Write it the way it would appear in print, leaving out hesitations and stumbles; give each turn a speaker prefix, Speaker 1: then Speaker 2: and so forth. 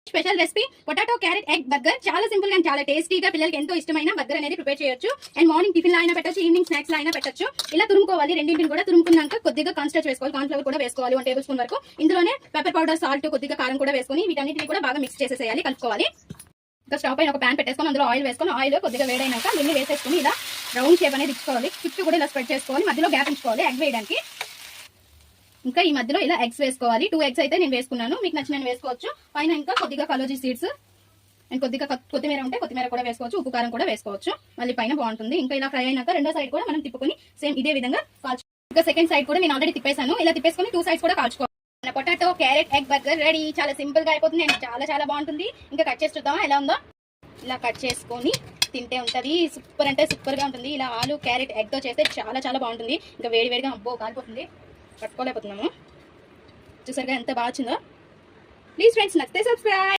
Speaker 1: Special recipe potato carrot egg burger. చాలా simple and చాలా టేస్టీగా పిల్లలకి ఎంతో ఇష్టమైన బర్గర్ అనేది ప్రిపేర్ చేయొచ్చు. అండ్ మార్నింగ్ టిఫిన్ లో అయినా పెట్టచ్చు, ఈవినింగ్ స్నాక్స్ లో అయినా పెట్టచ్చు. ఇలా తురుముకోవాలి, రెండింటిని కూడా తురుముకున్నాక కొద్దిగా కాన్స్టార్చ్ వేసుకోవాలి, కార్న్ ఫ్లవర్ కూడా వేసుకోవాలి 1 టేబుల్ స్పూన్ వరకు. ఇందులోనే పెప్పర్ పౌడర్, సాల్ట్, కొద్దిగా కారం కూడా వేసుకొని వీటన్నిటిని కూడా బాగా మిక్స్ చేసేసేయాలి, కలుపుకోవాలి. ఇంకా స్టవ్ పైన ఒక ప్యాన్ పెట్టేసుకొని అందులో ఆయిల్ వేసుకొని ఆయిల్ కొద్దిగా వేడైనాక వెల్లి వేసేసుకుని ఇలా రౌండ్ షేప్ అనేది ఇచ్చుకోవాలి. చుట్టూ కూడా ఇలా స్ప్రెడ్ చేసుకోవాలి, మధ్యలో గ్యాప్ ఉంచుకోవాలి ఎగ్ వేయడానికి. ఇంకా ఈ మధ్యలో ఇలా ఎగ్స్ వేసుకోవాలి. 2 eggs అయితే నేను వేసుకున్నాను, మీకు నచ్చిన వేసుకోవచ్చు. పైన ఇంకా కొద్దిగా కలోజీ సీడ్స్ అండ్ కొద్దిగా కొత్తిమీర ఉంటే కొత్తిమీర కూడా వేసుకోవచ్చు, ఉప్పు కారం కూడా వేసుకోవచ్చు. మళ్ళీ పైన బాగుంటుంది. ఇంకా ఇలా ఫ్రై అయినాక రెండో సైడ్ కూడా మనం తిప్పుకొని సేమ్ ఇదే విధంగా కాల్చు. ఇంకా సెకండ్ సైడ్ కూడా నేను ఆల్రెడీ తిప్పేసాను. ఇలా తిప్పేసుకొని 2 sides కూడా కాల్చుకోవాలి. Potato carrot egg burger ready. చాలా సింపుల్ గా అయిపోతుంది అండ్ చాలా చాలా బాగుంటుంది. ఇంకా కట్ చేసి చూద్దామా ఎలా ఉందో. ఇలా కట్ చేసుకొని తింటే ఉంటది, సూపర్ అంటే సూపర్ గా ఉంటుంది. ఇలా ఆలు క్యారెట్ ఎగ్ తో చేస్తే చాలా చాలా బాగుంటుంది. ఇంకా వేడి వేడిగా అబ్బో కాలిపోతుంది, పట్టుకోలేకపోతున్నాము. చూసారుగా ఎంత బాగా వచ్చిందో. ప్లీజ్ ఫ్రెండ్స్, నచ్చితే సబ్స్క్రైబ్.